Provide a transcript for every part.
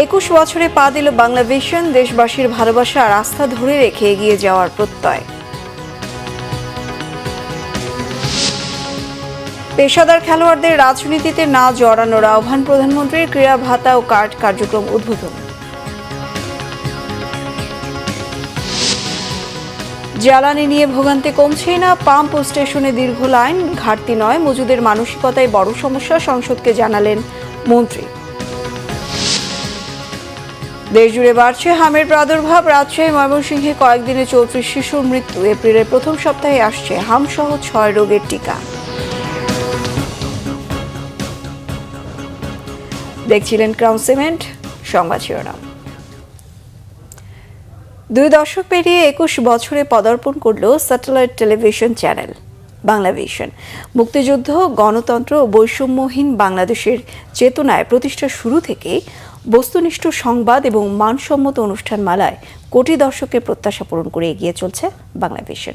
21 বছরে পা দিল বাংলাভিশন, দেশবাসীর ভালোবাসা আর আস্থা ধরে রেখে এগিয়ে যাওয়ার প্রত্যয়। পেশাদার খেলোয়াড়দের রাজনীতিতে না জড়ানোর আহ্বান প্রধানমন্ত্রীর, ক্রীড়া ভাতা ও কার্ড কার্যক্রম উদ্বোধন। জ্বালানি নিয়ে ভোগান্তি কমছেই না, পাম্প ও স্টেশনে দীর্ঘ লাইন, ঘাটতি নয় মজুদের মানসিকতায় বড় সমস্যা, সংসদকে জানালেন মন্ত্রী। দেশজুড়ে বাড়ছে হামের প্রাদুর্ভাব, রাজশাহী ময়মনসিংহে কয়েকদিনে 34 শিশুর মৃত্যু, এপ্রিলের প্রথম সপ্তাহে আসছে হামসহ 6 রোগের টিকা। দেখছিলেন ক্রাউন সিমেন্ট, সংবাদ শিরোনাম। 2 দশক পেরিয়ে 21 বছরে পদার্পণ করল স্যাটেলাইট টেলিভিশন চ্যানেল বাংলাভিশন। মুক্তিযুদ্ধ, গণতন্ত্র ও বৈষম্যহীন বাংলাদেশের চেতনায় প্রতিষ্ঠার শুরু থেকে বস্তুনিষ্ঠ সংবাদ এবং মানসম্মত অনুষ্ঠানমালায় কোটি দর্শকের প্রত্যাশা পূরণ করে এগিয়ে চলছে বাংলাভিশন।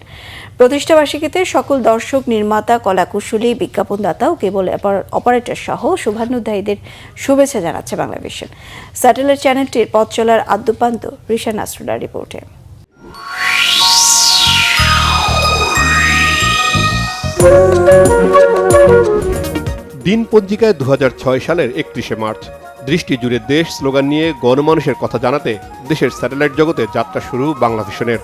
প্রতিষ্ঠাবার্ষিকীতে সকল দর্শক, নির্মাতা, কলাকুশলী, বিজ্ঞাপনদাতা ও কেবল অপারেটর সহ শুভানুধ্যায়ীদের শুভেচ্ছা জানাচ্ছে বাংলাভিশন। স্যাটেলাইট চ্যানেলটির পথ চলার আদ্যোপান্ত রিশা নাসরুল্লাহর রিপোর্টে। দিন পঞ্জিকায় 2006 সালের 31শে মার্চ দৃষ্টি জুড়ে দেশ স্লোগান নিয়ে গণমানুষের কথা জানাতে দেশের স্যাটেলাইট জগতে যাত্রা শুরু বাংলাভিশনের।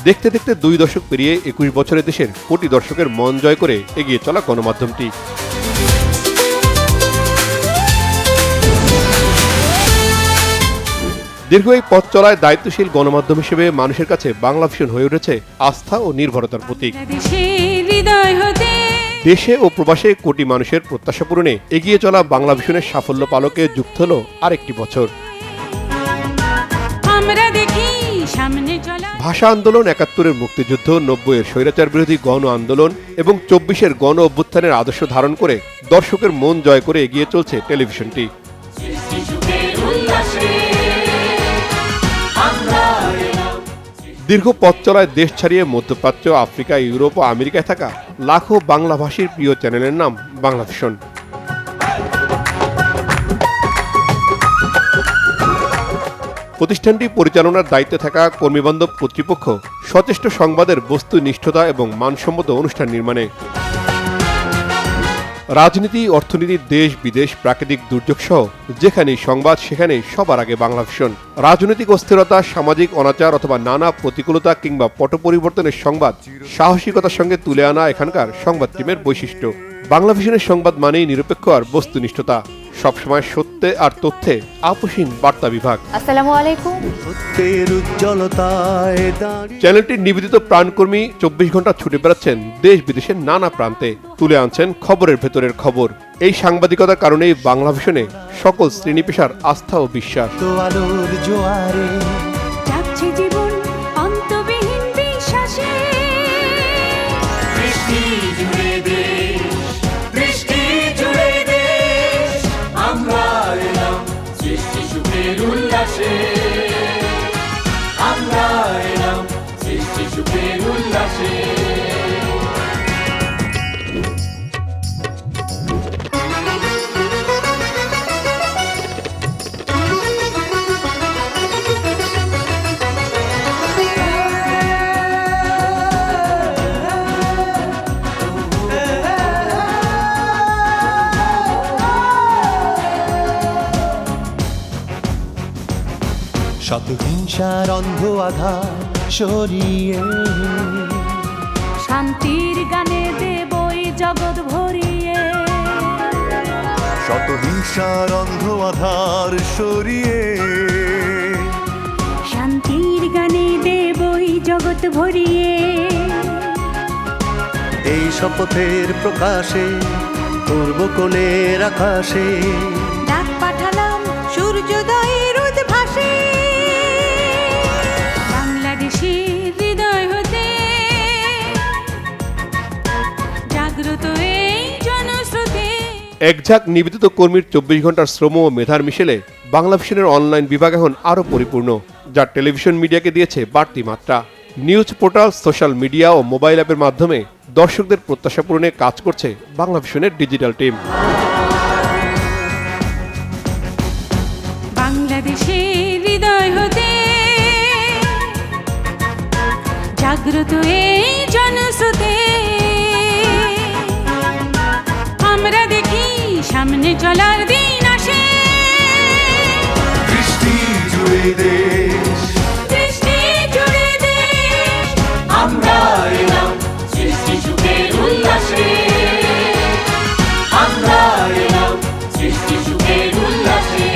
দেখতে দেখতে 2 দশক পেরিয়ে 21 বছরে দেশের কোটি দর্শকের মন জয় করে এগিয়ে চলা গণমাধ্যমটি। দীর্ঘ এই পথ চলায় দায়িত্বশীল গণমাধ্যম হিসেবে মানুষের কাছে বাংলাভিশন হয়ে উঠেছে আস্থা ও নির্ভরতার প্রতীক। দেশে ও প্রবাসে কোটি মানুষের প্রত্যাশা পূরণে এগিয়ে চলা বাংলাভিশনের সাফল্য পালকে যুক্ত হল আরেকটি বছর। ভাষা আন্দোলন, 71-এর মুক্তিযুদ্ধ, 90-এর স্বৈরাচার বিরোধী গণ আন্দোলন এবং 24-এর গণ অভ্যুত্থানের আদর্শ ধারণ করে দর্শকের মন জয় করে এগিয়ে চলছে টেলিভিশনটি। দীর্ঘ পথ চলায় দেশ ছাড়িয়ে মধ্যপ্রাচ্য, আফ্রিকা, ইউরোপ ও আমেরিকায় থাকা লাখো বাংলাভাষীর প্রিয় চ্যানেলের নাম বাংলাভিশন। প্রতিষ্ঠানটি পরিচালনার দায়িত্বে থাকা কর্মীবান্ধব কর্তৃপক্ষ সচেষ্ট সংবাদের বস্তুনিষ্ঠতা এবং মানসম্মত অনুষ্ঠান নির্মাণে রাজনীতি, অর্থনীতি, দেশ বিদেশ, প্রাকৃতিক দুর্যোগ সহ যেখানেই সংবাদ সেখানেই সবার আগে বাংলাভিশন। রাজনৈতিক অস্থিরতা, সামাজিক অনাচার অথবা নানা প্রতিকূলতা কিংবা পট পরিবর্তনের সংবাদ সাহসিকতার সঙ্গে তুলে আনা এখানকার সংবাদ টিমের বৈশিষ্ট্য। বাংলাভিশনের সংবাদ মানেই নিরপেক্ষ আর বস্তুনিষ্ঠতা, সবসময় সত্যে আর তথ্যে আপোষহীন বার্তা বিভাগ। আসসালামু আলাইকুম। চ্যানেলটির নিবেদিত প্রাণকর্মী 24 ঘন্টা ছুটে বেড়াচ্ছেন দেশ বিদেশের নানা প্রান্তে, তুলে আনছেন খবরের ভেতরের খবর। এই সাংবাদিকতার কারণেই বাংলাভিশনে সকল শ্রেণী পেশার আস্থা ও বিশ্বাস। শত হিংসার অন্ধ আধার সরিয়ে শান্তির গানে দেবই জগৎ ভরিয়ে। শত হিংসার অন্ধ আধার সরিয়ে শান্তির গানে দেবই জগৎ ভরিয়ে। এই শপথের প্রকাশে পূর্ব কোণের আকাশে ডাক পাঠালাম সূর্যোদয়ের উদ্ভাসে। বাংলাদেশের হৃদয় হতে জাগ্রত এই জনস্রোতে। একঝাঁক নিবেদিত কর্মীর 24 ঘন্টার শ্রম ও মেধার মিশেলে বাংলাভিশনের অনলাইন বিভাগ এখন আরও পরিপূর্ণ, যা টেলিভিশন মিডিয়াকে দিয়েছে বাড়তি মাত্রা। নিউজ পোর্টাল, সোশ্যাল মিডিয়া ও মোবাইল অ্যাপের মাধ্যমে দর্শকদের প্রত্যাশা পূরণে কাজ করছে বাংলাভিশনের ডিজিটাল টিম। বাংলাদেশের হৃদয় হতে জাগ্রত এই জনস্রোতে আমরা দেখি সামনে চলার দিন আসে। দৃষ্টি জুড়ে দেশ, দৃষ্টি জুড়ে দেশ, আমরা এলাম সৃষ্টি সুখের উল্লাসে, আমরা এলাম সৃষ্টি সুখের উল্লাসে।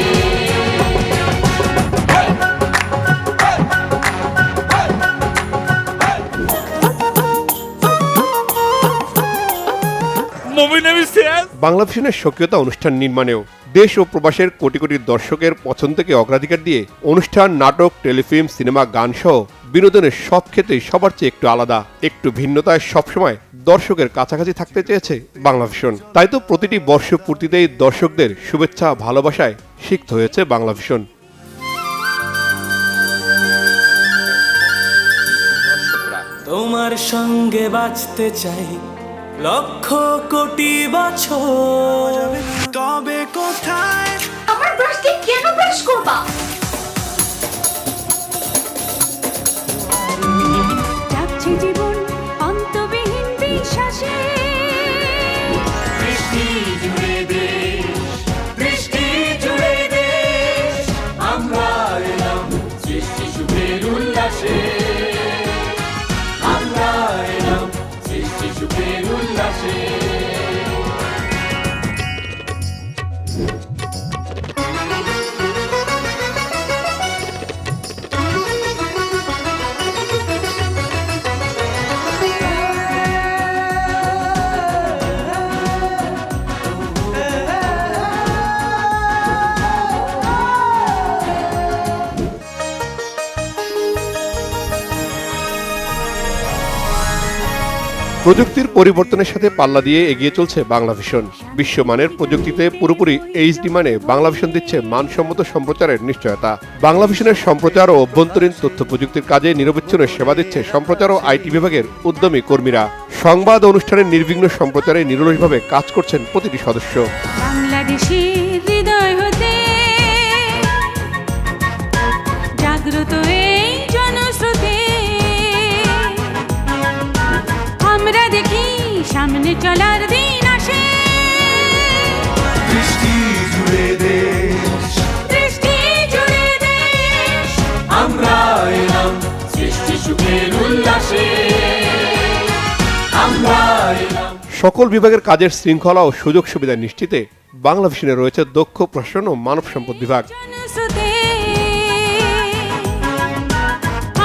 বাংলাভিশনের সক্রিয়তা অনুষ্ঠান নির্মাণেও দেশ ও প্রবাসের কোটি কোটি দর্শকের পছন্দকে অগ্রাধিকার দিয়ে অনুষ্ঠান, নাটক, টেলিফিল্ম, সিনেমা, গান সহ বিনোদনের সব ক্ষেত্রেই সবার চেয়ে একটু আলাদা, একটু ভিন্নতায় সবসময় দর্শকের কাছাকাছি থাকতে চেয়েছে বাংলাভিশন। তাই তো প্রতিটি বর্ষপূর্তিতেই দর্শকদের শুভেচ্ছা, ভালোবাসায় সিক্ত হয়েছে বাংলাভিশন। তোমার সঙ্গে বাঁচতে চাই লক্ষ কোটি বছর, কবে কোথায় আমার ব্রাশকে কেন ব্রাশ করবা? যাচ্ছে জীবন অন্তবিহীন বিশ্বাসে। দৃষ্টি জুড়ে দেশ, দৃষ্টি জুড়ে দেশ, আমরা এলাম সৃষ্টি সুখের উল্লাসে, আমরা এলাম সৃষ্টি সুখের উল্লাসে। প্রযুক্তির পরিবর্তনের সাথে পাল্লা দিয়ে এগিয়ে চলছে বাংলাভিশন। বিশ্বমানের প্রযুক্তিতে পুরোপুরি এইচডি মানে বাংলাভিশন দিচ্ছে মানসম্মত সম্প্রচারের নিশ্চয়তা। বাংলাভিশনের সম্প্রচার ও অভ্যন্তরীণ তথ্য প্রযুক্তির কাজে নিরবচ্ছিন্ন সেবা দিচ্ছে সম্প্রচার ও আইটি বিভাগের উদ্যমী কর্মীরা। সংবাদ অনুষ্ঠানের নির্বিঘ্ন সম্প্রচারে নিরলসভাবে কাজ করছেন প্রতিটি সদস্য। বাংলাদেশের হৃদয় হতে জাগ্রত এই জনস্রোতে আমরা দেখি সামনে চলার দিন আসে। দৃষ্টি জুড়ে দেশ, দৃষ্টি জুড়ে দেশ, আমরা এলাম সৃষ্টি সুখের উল্লাসে, আমরা এলাম। সকল বিভাগের কাজের শৃঙ্খলা ও সুযোগ সুবিধা নিশ্চিতে বাংলাভিশনে রয়েছে দক্ষ প্রশাসন ও মানব সম্পদ বিভাগ। জনস্রোতে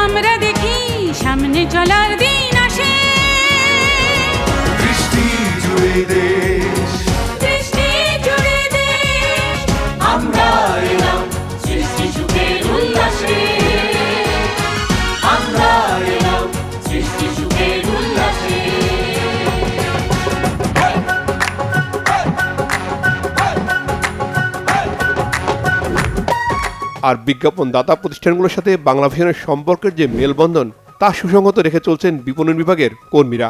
আমরা দেখি সামনে চলার দিন আসে। দৃষ্টি জুড়ে দেশ, দৃষ্টি জুড়ে দেশ, আমরা এলাম সৃষ্টি সুখের উল্লাসে, আমরা এলাম সৃষ্টি সুখের উল্লাসে। আর বিজ্ঞাপন দাতা প্রতিষ্ঠানগুলোর সাথে বাংলাভিশনের সম্পর্কের যে মেলবন্ধন তা সুসংহত রেখে চলছেন বিপণন বিভাগের কর্মীরা।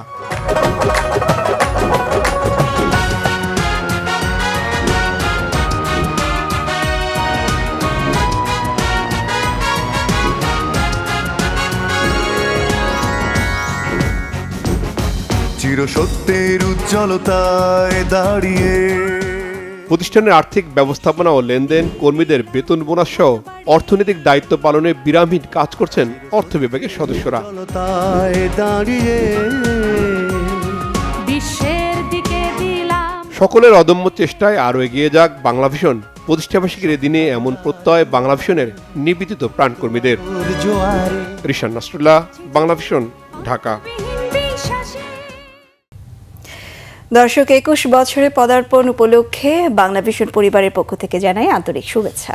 চিরসত্যের উজ্জ্বলতায় দাঁড়িয়ে প্রতিষ্ঠানের আর্থিক ব্যবস্থাপনা ও লেনদেন, কর্মীদের বেতন বোনাস সহ অর্থনৈতিক দায়িত্ব পালনে বিরামহীন কাজ করছেন অর্থ বিভাগের সদস্যরা। দাঁড়িয়ে বিশ্বের দিকে দিলাম সকলের অদম্য চেষ্টায় আরও এগিয়ে যাক বাংলাভিশন। প্রতিষ্ঠাবার্ষিকীর দিনে এমন প্রত্যয় বাংলাভিশনের নিবেদিত প্রাণকর্মীদের। রিশান নাসরুল্লাহ, বাংলাভিশন, ঢাকা। দর্শক, 21 বছরে পদার্পণ উপলক্ষে বাংলাভিশন পরিবারের পক্ষ থেকে জানাই আন্তরিক শুভেচ্ছা।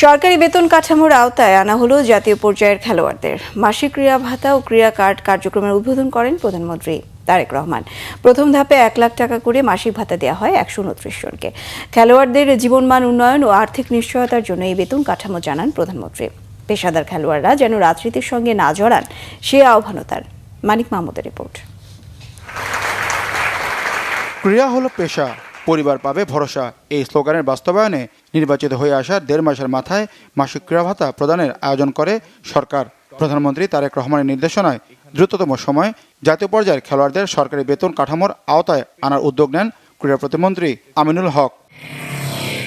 সরকারি বেতন কাঠামোর আওতায় আনা হলো জাতীয় পর্যায়ের খেলোয়াড়দের মাসিক ক্রীড়া ভাতা ও ক্রীড়া কার্ড কার্যক্রমের উদ্বোধন করেন প্রধানমন্ত্রী তারেক রহমান। প্রথম ধাপে 1 লাখ টাকা করে মাসিক ভাতা দেওয়া হয় 129 জনকে। খেলোয়াড়দের জীবনমান উন্নয়ন ও আর্থিক নিশ্চয়তার জন্য এই বেতন কাঠামো জানান প্রধানমন্ত্রী। পেশাদার খেলোয়াড়রা যেন রাজনীতির সঙ্গে না জড়ান সে আহ্বানও তার। মানিক মাহমুদের রিপোর্ট। ক্রীড়া হলো পেশা, পরিবার পাবে ভরসা, এই স্লোগানের বাস্তবায়নে নির্বাচিত হয়ে আসার 1.5 মাসের মাথায় মাসিক ক্রীড়া ভাতা প্রদানের আয়োজন করে সরকার। প্রধানমন্ত্রী তারেক রহমানের নির্দেশনায় দ্রুততম সময়ে জাতীয় পর্যায়ের খেলোয়াড়দের সরকারি বেতন কাঠামোর আওতায় আনার উদ্যোগ নেন ক্রীড়া প্রতিমন্ত্রী আমিনুল হক।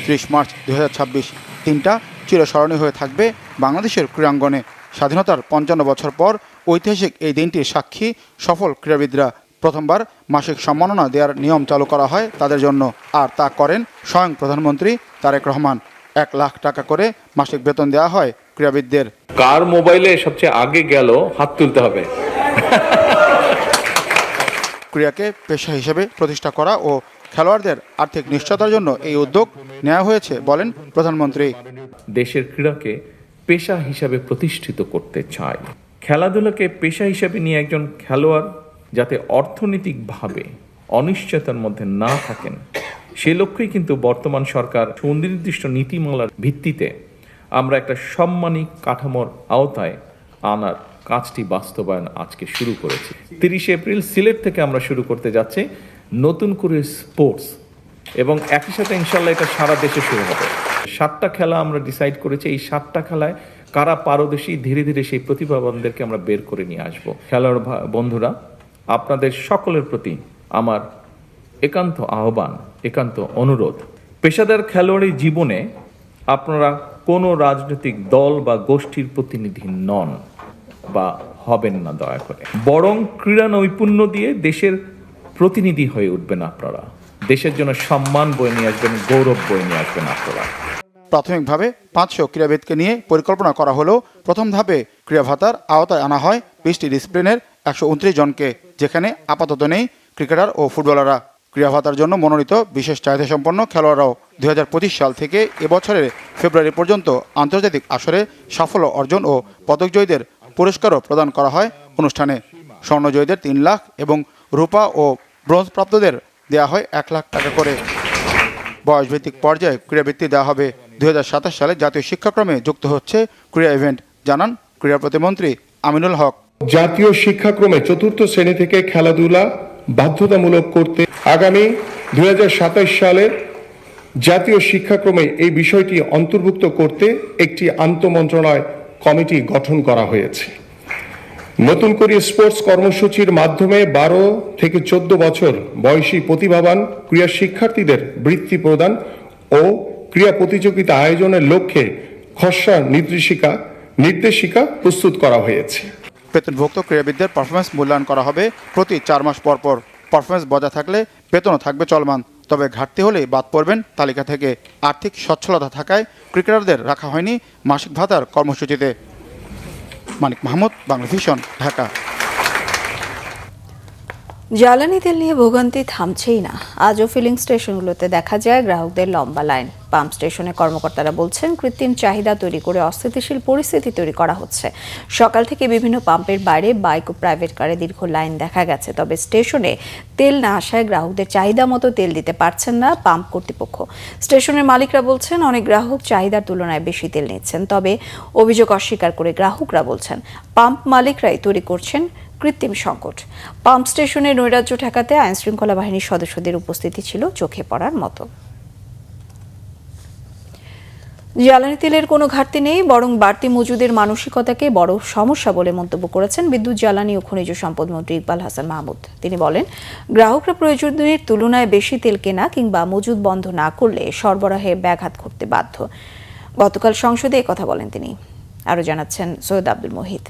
30 মার্চ 2026 দিনটা চিরস্মরণীয় হয়ে থাকবে বাংলাদেশের ক্রীড়াঙ্গনে। স্বাধীনতার 55 বছর পর ঐতিহাসিক এই দিনটির সাক্ষী সফল ক্রীড়াবিদরা। প্রথমবার মাসিক সম্মাননা দেওয়ার নিয়ম চালু করা হয় তাদের জন্য, আর তা করেন স্বয়ং প্রধানমন্ত্রী তারেক রহমান। 1 লাখ টাকা করে মাসিক বেতন দেওয়া হয় ক্রীড়াবিদদের। কার মোবাইলে সবচেয়ে আগে গেল হাত তুলতে হবে। ক্রীড়াকে পেশা হিসেবে প্রতিষ্ঠা করা ও খেলোয়াড়দের আর্থিক নিশ্চয়তার জন্য এই উদ্যোগ নেওয়া হয়েছে বলেন প্রধানমন্ত্রী। দেশের ক্রীড়াকে পেশা হিসাবে প্রতিষ্ঠিত করতে চাই। খেলাধুলাকে পেশা হিসাবে নিয়ে একজন খেলোয়াড় যাতে অর্থনৈতিকভাবে অনিশ্চয়তার মধ্যে না থাকেন, সে লক্ষ্যেই কিন্তু বর্তমান সরকার সুনির্দিষ্ট নীতিমালার ভিত্তিতে আমরা একটা সম্মানিক কাঠামোর আওতায় আনার কাজটি বাস্তবায়ন আজকে শুরু করেছি। 30 এপ্রিল সিলেট থেকে আমরা শুরু করতে যাচ্ছি নতুন করে স্পোর্টস, এবং একই সাথে ইনশাল্লাহ এটা সারা দেশে শুরু হবে। 7টা খেলা আমরা ডিসাইড করেছি। এই 7টা খেলায় কারা পারদর্শী, ধীরে ধীরে সেই প্রতিভাবানদেরকে আমরা বের করে নিয়ে আসবো। খেলোয়াড় বন্ধুরা, আপনাদের সকলের প্রতি আমার একান্ত আহ্বান, একান্ত অনুরোধ, পেশাদার খেলোয়াড়ি জীবনে আপনারা কোনো রাজনৈতিক দল বা গোষ্ঠীর প্রতিনিধি নন বা হবেন না দয়া করে, বরং ক্রীড়া নৈপুণ্য দিয়ে দেশের প্রতিনিধি হয়ে উঠবেন আপনারা। দেশের জন্য সম্মান বয়ে নিয়ে আসবেন, গৌরব বয়ে নিয়ে আসবেন আপনারা। প্রাথমিকভাবে 500 ক্রীড়াবিদকে নিয়ে পরিকল্পনা করা হলেও প্রথম ধাপে ক্রীড়া ভাতার আওতায় আনা হয় 20টি ডিসিপ্লিনের 129 জনকে, যেখানে আপাতত নেই ক্রিকেটার ও ফুটবলাররা। ক্রীড়া ভাতার জন্য মনোনীত বিশেষ চাহিদা সম্পন্ন খেলোয়াড়রাও 2025 সাল থেকে এবছরের ফেব্রুয়ারি পর্যন্ত আন্তর্জাতিক আসরে সাফল্য অর্জন ও পদকজয়ীদের পুরস্কারও প্রদান করা হয় অনুষ্ঠানে। স্বর্ণজয়ীদের 3 লাখ এবং রূপা ও ব্রোঞ্জ প্রাপ্তদের দেওয়া হয় 1 লাখ টাকা করে। বয়সভিত্তিক পর্যায়ে ক্রীড়াবৃত্তি দেওয়া হবে। 2027 সালে জাতীয় শিক্ষাক্রমে যুক্ত হচ্ছে ক্রীড়া ইভেন্ট, জানান ক্রীড়া প্রতিমন্ত্রী আমিনুল হক। জাতীয় শিক্ষাক্রমে 4র্থ শ্রেণী থেকে খেলাধুলা বাধ্যতামূলক করতে আগামী 2027 সালে জাতীয় শিক্ষাক্রমে এই বিষয়টি অন্তর্ভুক্ত করতে একটি আন্তঃমন্ত্রণালয় কমিটি গঠন করা হয়েছে। নতুন করে স্পোর্টস কর্মসূচির মাধ্যমে 12 থেকে 14 বছর বয়সী প্রতিভাবান ক্রীড়া শিক্ষার্থীদের বৃত্তি প্রদান ও ক্রীড়া প্রতিযোগিতা আয়োজনের লক্ষ্যে খসড়া নির্দেশিকা প্রস্তুত করা হয়েছে। বেতনভুক্ত ক্রীড়াবিদদের পারফরমেন্স মূল্যায়ন করা হবে প্রতি 4 মাস পর পর। পারফরমেন্স বজায় থাকলে বেতনও থাকবে চলমান, তবে ঘাটতি হলে বাদ পড়বেন তালিকা থেকে। আর্থিক সচ্ছলতা থাকায় ক্রিকেটারদের রাখা হয়নি মাসিক ভাতার কর্মসূচিতে। মানিক মাহমুদ, বাংলাভিশন, ঢাকা। জ্বালানি তেল নিয়ে ভোগান্তি থামছেই না। আজও ফিলিং স্টেশনগুলোতে দেখা যায় গ্রাহকদের লম্বা লাইন। পাম্প স্টেশনে কর্মকর্তারা বলছেন কৃত্রিম চাহিদা তৈরি করে অস্থিতিশীল পরিস্থিতি তৈরি করা হচ্ছে। সকাল থেকে বিভিন্ন পাম্পের বাইরে বাইক ও প্রাইভেট কারে দীর্ঘ লাইন দেখা গেছে। তবে স্টেশনে তেল না আসায় গ্রাহকদের চাহিদা মতো তেল দিতে পারছেন না পাম্প কর্তৃপক্ষ। স্টেশনের মালিকরা বলছেন অনেক গ্রাহক চাহিদার তুলনায় বেশি তেল নিচ্ছেন। তবে অভিযোগ অস্বীকার করে গ্রাহকরা বলছেন পাম্প মালিকরাই তৈরি করছেন কৃত্রিম সংকট। পাম্প স্টেশনে নৈরাজ্য ঠেকাতে আইনশৃঙ্খলা বাহিনীর সদস্যদের উপস্থিতি ছিল চোখে পড়ার মতো। জ্বালানি তেলের কোনো ঘাটতি নেই, বরং বাড়তি মজুদের মানসিকতাকে বড় সমস্যা বলে মন্তব্য করেছেন বিদ্যুৎ, জ্বালানি ও খনিজ সম্পদ মন্ত্রী ইকবাল হাসান মাহমুদ। তিনি বলেন, গ্রাহকরা প্রয়োজনের তুলনায় বেশি তেল কেনা কিংবা মজুদ বন্ধ না করলে সরবরাহে ব্যাঘাত ঘটতে বাধ্য। গতকাল সংসদে কথা বলেন তিনি। আরও জানাচ্ছেন সৈয়দ আব্দুল মোহিত।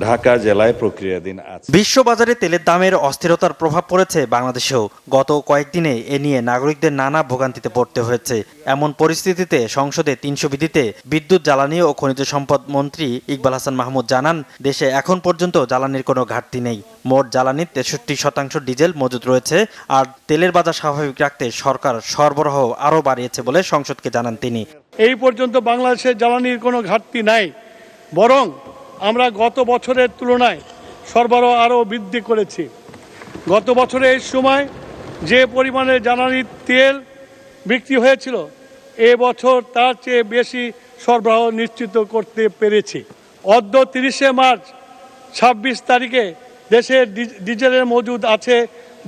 ঢাকা জেলায় প্রক্রিয়াধীন আছে। বিশ্ববাজারে তেলের দামের অস্থিরতার প্রভাব পড়েছে বাংলাদেশেও। গত কয়েকদিনে এ নিয়ে নাগরিকদের নানা ভোগান্তিতে পড়তে হয়েছে। এমন পরিস্থিতিতে সংসদে 300 বিধিতে বিদ্যুৎ, জ্বালানি ও খনিজ সম্পদ মন্ত্রী ইকবাল হাসান মাহমুদ জানান, দেশে এখন পর্যন্ত জ্বালানির কোনো ঘাটতি নেই। মোট জ্বালানির 63% ডিজেল মজুদ রয়েছে। আর তেলের বাজার স্বাভাবিক রাখতে সরকার সরবরাহ আরও বাড়িয়েছে বলে সংসদকে জানান তিনি। এই পর্যন্ত বাংলাদেশের জ্বালানির কোনো ঘাটতি নাই, বরং আমরা গত বছরের তুলনায় সরবরাহ আরও বৃদ্ধি করেছি। গত বছরে এই সময় যে পরিমাণে জ্বালানি তেল বিক্রি হয়েছিল, এবছর তার চেয়ে বেশি সরবরাহ নিশ্চিত করতে পেরেছি। অদ্য 30 মার্চ 26 তারিখে দেশের ডিজেলের মজুদ আছে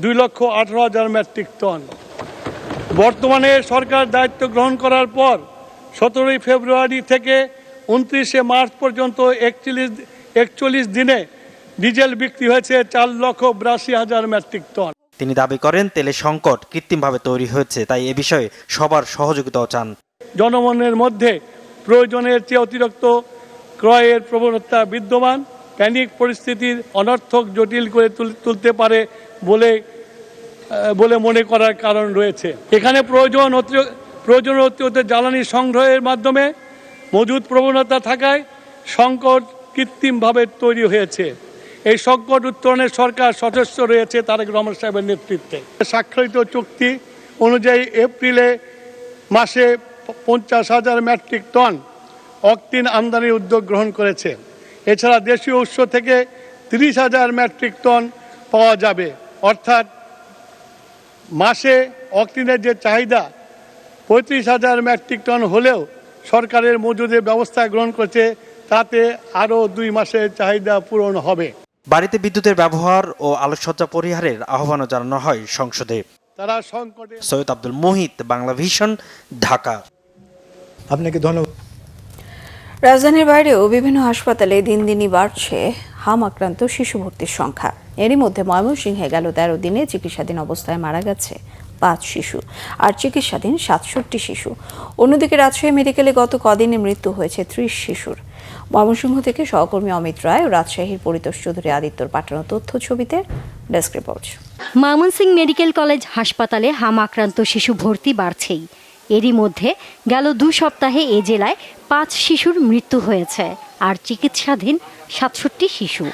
2,18,000 মেট্রিক টন। বর্তমানে সরকার দায়িত্ব গ্রহণ করার পর 17 ফেব্রুয়ারি থেকে 29 মার্চ পর্যন্ত 41 দিনে ডিজেল বিক্রি হয়েছে 4,82,000 মেট্রিক টন। তিনি দাবি করেন তেলের সংকট কৃত্রিমভাবে তৈরি হয়েছে, তাই এ বিষয়ে সবার সহযোগিতাও চান। জনগণের মধ্যে প্রয়োজনের চেয়ে অতিরিক্ত ক্রয়ের প্রবণতা বিদ্যমান, প্যানিক পরিস্থিতির অনর্থক জটিল করে তুলতে পারে বলে মনে করার কারণ রয়েছে। এখানে প্রয়োজন অতিরিক্ত জ্বালানি সংগ্রহের মাধ্যমে মজুদ প্রবণতা থাকায় সংকট কৃত্রিমভাবে তৈরি হয়েছে। এই সংকট উত্তরণে সরকার সচেষ্ট রয়েছে তারেক রহমান সাহেবের নেতৃত্বে। স্বাক্ষরিত চুক্তি অনুযায়ী এপ্রিলে মাসে 50,000 মেট্রিক টন অকটেন আমদানির উদ্যোগ গ্রহণ করেছে। এছাড়া দেশীয় উৎস থেকে 30,000 মেট্রিক টন পাওয়া যাবে। অর্থাৎ মাসে অকটেনের যে চাহিদা 35,000 মেট্রিক টন হলেও সরকারের মজুদের ব্যবস্থা গ্রহণ করেছে, তাতে আরও 2 মাসের চাহিদা পূরণ হবে। বাড়িতে বিদ্যুতের ব্যবহার ও আলোকসজ্জা পরিহারের আহ্বানও জানানো হয় সংসদে। তারা সংকটে। সৈয়দ আব্দুল মোহিত, বাংলা ভিশন, ঢাকা। আপনাকে ধন্যবাদ। রাজধানীর বাইরেও বিভিন্ন হাসপাতালে দিন দিনই বাড়ছে হাম আক্রান্ত শিশু ভর্তির সংখ্যা। এরই মধ্যে ময়মনসিংহে গেল 13 দিনে চিকিৎসাধীন অবস্থায় মারা গেছে 5 শিশু, আর চিকিৎসাধীন 67 শিশু। অন্যদিকে রাজশাহী মেডিকেলে গত কদিনে মৃত্যু হয়েছে 30 শিশুর। ময়মনসিংহ থেকে সহকর্মী অমিত রায় ও রাজশাহীর পরিতোষ চৌধুরী আদিত্যর পাঠানো তথ্য ছবিতে desk report. Mymensingh medical college হাসপাতালে হাম আক্রান্ত শিশু ভর্তি বাড়ছেই। এরই মধ্যে গেল 2 সপ্তাহে এ জেলায় 5 শিশুর মৃত্যু হয়েছে, আর চিকিৎসাধীন 67 শিশু।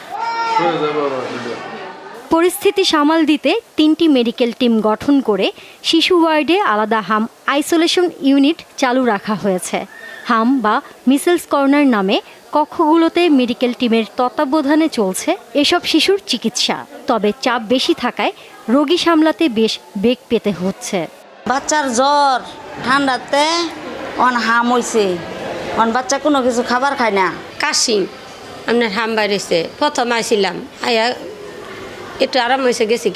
পরিস্থিতি সামাল দিতে 3টি মেডিকেল টিম গঠন করে শিশু ওয়ার্ডে আলাদা হাম আইসোলেশন ইউনিট চালু রাখা হয়েছে। হাম বা মিসেলস কর্নার নামে কক্ষগুলোতে মেডিকেল টিমের তত্ত্বাবধানে চলছে এসব শিশুর চিকিৎসা। তবে চাপ বেশি থাকায় রোগী সামলাতে বেশ বেগ পেতে হচ্ছে। বাচ্চার জ্বর ঠান্ডাতে হাম হয়েছে, বাচ্চা কোনো কিছু খাবার খায় না। কাশি আপনার হাম বাইরেছে, প্রথম আইছিলাম আয়া একটু আরাম হয়েছে, গেছি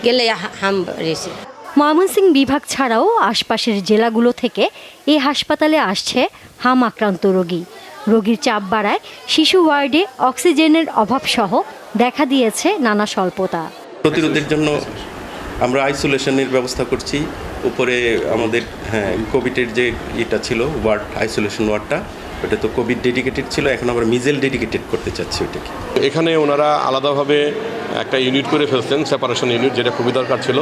গেলে হাম বাইরেছে। ময়মনসিংহ বিভাগ ছাড়াও আশপাশের জেলাগুলো থেকে এই হাসপাতালে আসছে হাম আক্রান্ত রোগী। রোগীর চাপ বাড়ায় শিশু ওয়ার্ডে অক্সিজেনের অভাব সহ দেখা দিয়েছে নানা স্বল্পতা। প্রতিরোধের জন্য আমরা আইসোলেশনের ব্যবস্থা করছি। উপরে আমাদের কোভিডের যে এটা ছিল ওয়ার্ড, আইসোলেশন ওয়ার্ডটা, ওটা তো কোভিড ডেডিকেটেড ছিল, এখন আমরা মিজেল ডেডিকেটেড করতে চাচ্ছি ওইটাকে। এখানে ওনারা আলাদাভাবে একটা ইউনিট করে ফেলছেন, সেপারেশন ইউনিট, যেটা খুবই দরকার ছিল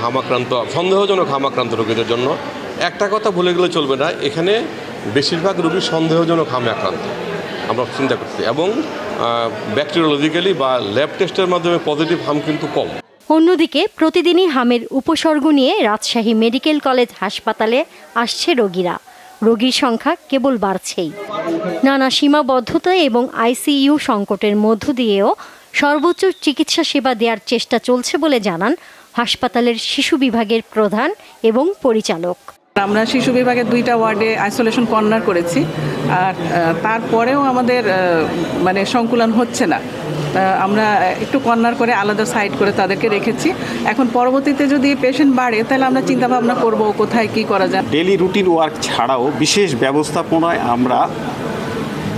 হামাক্রান্ত, সন্দেহজনক হামাক্রান্ত রোগীদের জন্য। একটা কথা ভুলে গেলে চলবে না, এখানে বেশিরভাগ রোগী সন্দেহজনক হামে আক্রান্ত আমরা চিন্তা করছি, এবং ব্যাকটেরিওলজিক্যালি বা ল্যাব টেস্টের মাধ্যমে পজিটিভ হাম কিন্তু কম। অন্যদিকে প্রতিদিনই হামের উপসর্গ নিয়ে রাজশাহী মেডিকেল কলেজ হাসপাতালে আসছে রোগীরা। রোগীর সংখ্যা কেবল বাড়ছেই। নানা সীমাবদ্ধতা এবং আইসিইউ সংকটের মধ্য দিয়েও সর্বোচ্চ চিকিৎসা সেবা দেওয়ার চেষ্টা চলছে বলে জানান হাসপাতালের শিশু বিভাগের প্রধান এবং পরিচালক। আমরা শিশু বিভাগের 2টা ওয়ার্ডে আইসোলেশন কর্নার করেছি, আর তারপরেও আমাদের সংকুলন হচ্ছে না। আমরা একটু কর্নার করে আলাদা সাইড করে তাদেরকে রেখেছি। এখন পরবর্তীতে যদি পেশেন্ট বাড়ে তাহলে আমরা চিন্তা ভাবনা করব কোথায় কি করা যায়। ডেইলি রুটিন ওয়ার্ক ছাড়াও বিশেষ ব্যবস্থাপনায় আমরা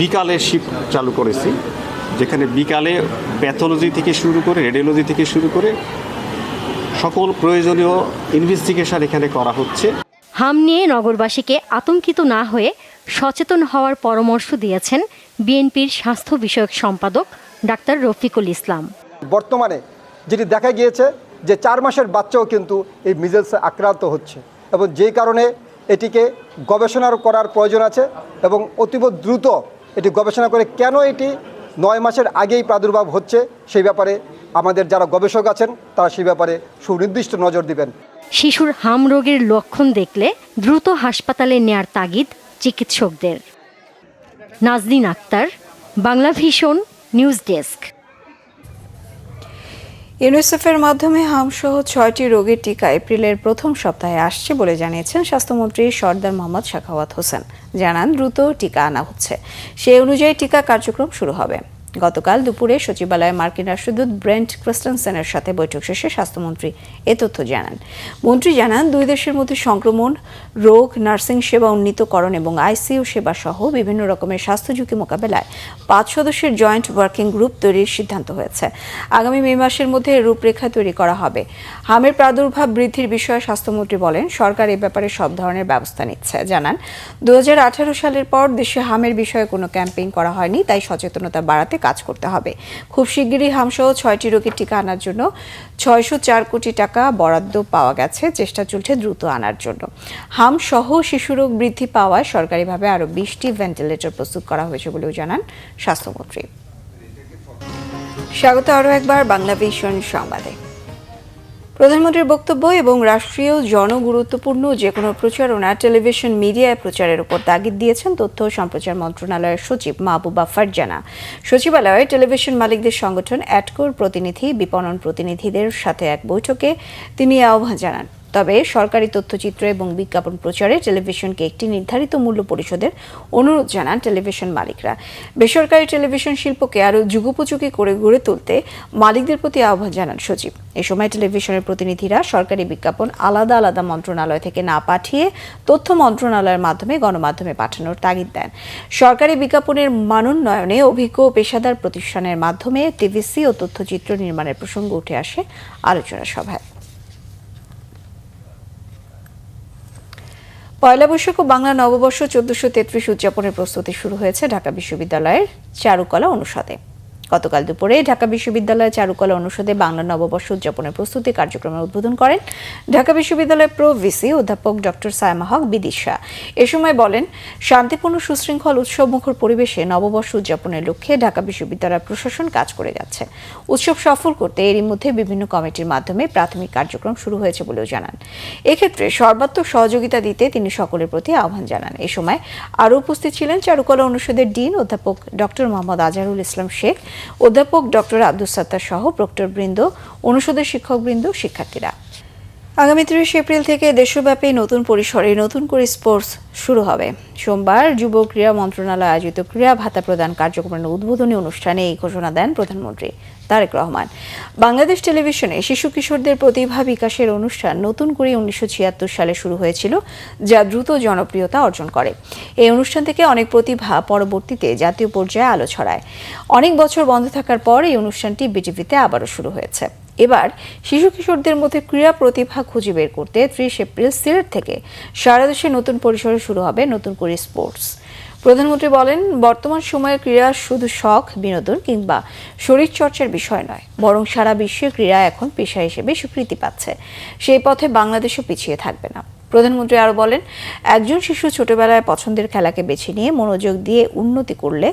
বিকালে শিফট চালু করেছি, যেখানে বিকালে প্যাথোলজি থেকে শুরু করে রেডিওলজি থেকে শুরু করে সকল প্রয়োজনীয় ইনভেস্টিগেশন এখানে করা হচ্ছে। হাম নিয়ে নগরবাসীকে আতঙ্কিত না হয়ে সচেতন হওয়ার পরামর্শ দিয়েছেন বিএনপির স্বাস্থ্য বিষয়ক সম্পাদক ডাক্তার রফিকুল ইসলাম। বর্তমানে যেটি দেখা গিয়েছে যে 4 মাসের বাচ্চাও কিন্তু এই মিজেলসে আক্রান্ত হচ্ছে, এবং যেই কারণে এটিকে গবেষণা করার প্রয়োজন আছে, এবং অতীব দ্রুত এটি গবেষণা করে কেন এটি 9 মাসের আগেই প্রাদুর্ভাব হচ্ছে সেই ব্যাপারে আমাদের যারা গবেষক আছেন তারা সেই ব্যাপারে সুনির্দিষ্ট নজর দিবেন। শিশুর হাম রোগের লক্ষণ দেখলে দ্রুত হাসপাতালে নেয়ার তাগিদ চিকিৎসকদের। Nazneen Akhtar, Bangla vision, news desk. ইউনিসেফের মাধ্যমে হামসহ 6টি রোগের টিকা এপ্রিলের প্রথম সপ্তাহে আসছে বলে জানিয়েছেন স্বাস্থ্যমন্ত্রী সরদার মোহাম্মদ সাখাওয়াত হোসেন। জানান দ্রুত টিকা আনা হচ্ছে, সেই অনুযায়ী টিকা কার্যক্রম শুরু হবে। গতকাল দুপুরে সচিবালয়ে মার্কিন রাষ্ট্রদূত ব্রেন্ট ক্রিস্টেনসেনের সাথে বৈঠক শেষে স্বাস্থ্যমন্ত্রী এ তথ্য জানান। মন্ত্রী জানান, দুই দেশের মধ্যে সংক্রমণ রোগ, নার্সিং সেবা উন্নীতকরণ এবং আইসিইউ সেবা সহ বিভিন্ন রকমের স্বাস্থ্য ঝুঁকি মোকাবেলায় 5 সদস্যের জয়েন্ট ওয়ার্কিং গ্রুপ তৈরির সিদ্ধান্ত হয়েছে। আগামী মে মাসের মধ্যে রূপরেখা তৈরি করা হবে। হামের প্রাদুর্ভাব বৃদ্ধির বিষয়ে স্বাস্থ্যমন্ত্রী বলেন, সরকার এ ব্যাপারে সব ধরনের ব্যবস্থা নিচ্ছে। জানান, 2018 সালের পর দেশে হামের বিষয়ে কোনো ক্যাম্পেইন করা হয়নি, তাই সচেতনতা বাড়াতে কাজ করতে হবে। খুব শিগগিরই হামসহ 6টি রোগের টিকা আনার জন্য 604 কোটি টাকা বরাদ্দ পাওয়া গেছে। চেষ্টা চলছে দ্রুত আনার জন্য। হাম সহ শিশুরোগ বৃদ্ধি পাওয়ায় সরকারিভাবে আরও 20টি ভেন্টিলেটর প্রস্তুত করা হয়েছে বলেও জানান স্বাস্থ্যমন্ত্রী। স্বাগত আরও একবার বাংলা ভিশন সংবাদে। প্রধানমন্ত্রীর বক্তব্য এবং রাষ্ট্রীয় জনগুরুত্বপূর্ণ যে কোনো প্রচারণা টেলিভিশন মিডিয়ায় প্রচারের উপর তাগিদ দিয়েছেন তথ্য ও সম্প্রচার মন্ত্রণালয়ের সচিব মাহবুবা ফারজানা। সচিবালয়ে টেলিভিশন মালিকদের সংগঠন অ্যাটকোর প্রতিনিধি, বিপণন প্রতিনিধিদের সাথে এক বৈঠকে তিনি আহ্বান জানান। তবে সরকারি তথ্যচিত্র এবং বিজ্ঞাপন প্রচারে টেলিভিশনকে একটি নির্ধারিত মূল্য পরিশোধের অনুরোধ জানান টেলিভিশন মালিকরা। বেসরকারি টেলিভিশন শিল্পকে আরও যুগোপযোগী করে গড়ে তুলতে মালিকদের প্রতি আহ্বান জানান সচিব। এ সময় টেলিভিশনের প্রতিনিধিরা সরকারি বিজ্ঞাপন আলাদা আলাদা মন্ত্রণালয় থেকে না পাঠিয়ে তথ্য মন্ত্রণালয়ের মাধ্যমে গণমাধ্যমে পাঠানোর তাগিদ দেন। সরকারি বিজ্ঞাপনের মানোন্নয়নে অভিজ্ঞ পেশাদার প্রতিষ্ঠানের মাধ্যমে টিভিসি ও তথ্যচিত্র নির্মাণের প্রসঙ্গ উঠে আসে আলোচনা সভায়। পয়লা বৈশাখ ও বাংলা নববর্ষ 1433 উদযাপনের প্রস্তুতি শুরু হয়েছে ঢাকা বিশ্ববিদ্যালয়ের চারুকলা অনুষদে। গতকাল দুপুরে ঢাকা বিশ্ববিদ্যালয়ের চারুকলা অনুষদে বাংলা নববর্ষ উদযাপনের প্রস্তুতি কার্যক্রমের উদ্বোধন করেন ঢাকা বিশ্ববিদ্যালয়ের প্রো ভিসি অধ্যাপক ডক্টর সায়মা হক বিদিশা। এ সময় বলেন, শান্তিপূর্ণ সুশৃঙ্খল উৎসবমুখর পরিবেশে নববর্ষ উদযাপনের লক্ষ্যে ঢাকা বিশ্ববিদ্যালয় প্রশাসন কাজ করে যাচ্ছে। উৎসব সফল করতে এরই মধ্যে বিভিন্ন কমিটির মাধ্যমে প্রাথমিক কার্যক্রম শুরু হয়েছে বলেও জানান। এক্ষেত্রে সর্বাত্মক সহযোগিতা দিতে তিনি সকলের প্রতি আহ্বান জানান। এ সময় আরও উপস্থিত ছিলেন চারুকলা অনুষদের ডিন অধ্যাপক ডক্টর মোহাম্মদ আজহারুল ইসলাম শেখ, অধ্যাপক ডক্টর আব্দুস সাত্তার সহ প্রক্টরবৃন্দ, অনুষদের শিক্ষকবৃন্দ, শিক্ষার্থীরা। আগামী 30 এপ্রিল থেকে দেশব্যাপী নতুন পরিসরে নতুন করে স্পোর্টস শুরু হবে। সোমবার যুব ক্রীড়া মন্ত্রণালয় আয়োজিত ক্রীড়া ভাতা প্রদান কার্যক্রমের উদ্বোধনী অনুষ্ঠানে এই ঘোষণা দেন প্রধানমন্ত্রী তারেক রহমান। বাংলাদেশ টেলিভিশনে শিশু কিশোরদের প্রতিভা বিকাশের অনুষ্ঠান নতুন করে 1976 সালে শুরু হয়েছিল, যা দ্রুত জনপ্রিয়তা অর্জন করে। এই অনুষ্ঠান থেকে অনেক প্রতিভা পরবর্তীতে জাতীয় পর্যায়ে আলো ছড়ায়। অনেক বছর বন্ধ থাকার পর এই অনুষ্ঠানটি বিটিভিতে আবারও শুরু হয়েছে। এবার শিশু কিশোরদের মধ্যে ক্রীড়া প্রতিভা খুঁজে বের করতে 30 এপ্রিল সিলেট থেকে সারা দেশে নতুন পরিসরে শুরু হবে নতুন করে স্পোর্টস। প্রধানমন্ত্রী বলেন, বর্তমান সময়ে ক্রীড়া শুধু শখ, বিনোদন কিংবা শরীরচর্চার বিষয় নয়, বরং সারা বিশ্বে ক্রীড়া এখন পেশা হিসেবে স্বীকৃতি পাচ্ছে। সেই পথে বাংলাদেশও পিছিয়ে থাকবে না। প্রধানমন্ত্রী আরও বলেন, একজন শিশু ছোটবেলায় পছন্দের খেলাকে বেছে নিয়ে মনোযোগ দিয়ে উন্নতি করলে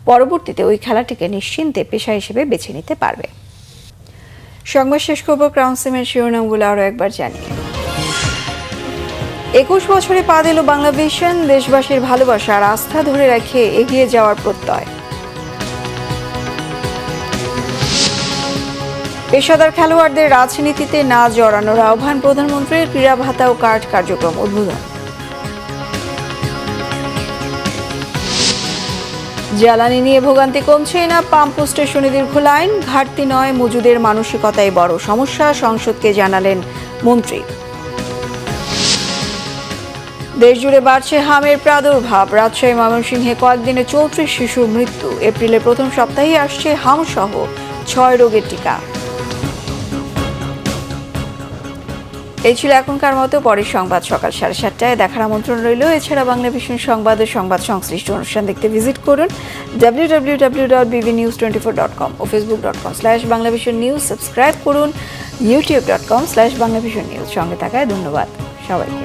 পরবর্তীতে ওই খেলাটিকে নিশ্চিন্তে পেশা হিসেবে বেছে নিতে পারবে। সংবাদ শেষ করব ক্রাউন সিমের শিরোনামগুলো আরও একবার জানিয়ে। 21 বছরে পা দিল বাংলা ভিশন, দেশবাসীর ভালোবাসা আর আস্থা ধরে রেখে এগিয়ে যাওয়ার প্রত্যয়। পেশাদার খেলোয়াড়দের রাজনীতিতে না জড়ানোর আহ্বান প্রধানমন্ত্রীর, ক্রীড়া ভাতা ও কার্ড কার্যক্রম উদ্বোধন। জ্বালানি নিয়ে ভোগান্তি কমছেই না, পাম্প স্টেশনে দীর্ঘ লাইন, ঘাটতি নয় মজুদের মানসিকতাই বড় সমস্যা, সংসদকে জানালেন মন্ত্রী। দেশজুড়ে বাড়ছে হামের প্রাদুর্ভাব, রাজশাহী, ময়মনসিংহে কয়েকদিনে 34 শিশুর মৃত্যু। এপ্রিলের প্রথম সপ্তাহেই আসছে হাম সহ 6 রোগের টিকা। এই ছিল এখনকার মতো, পরের সংবাদ সকাল 7:30টায় দেখার আমন্ত্রণ রইল। এছাড়া বাংলা ভিশন সংবাদ ও সংবাদ সংশ্লিষ্ট অনুষ্ঠান দেখতে ভিজিট করুন www.bbnews24.com ও facebook.com/banglavisionnews। সাবস্ক্রাইব করুন youtube.com/banglavisionnews। সঙ্গে থাকায় ধন্যবাদ সবাইকে।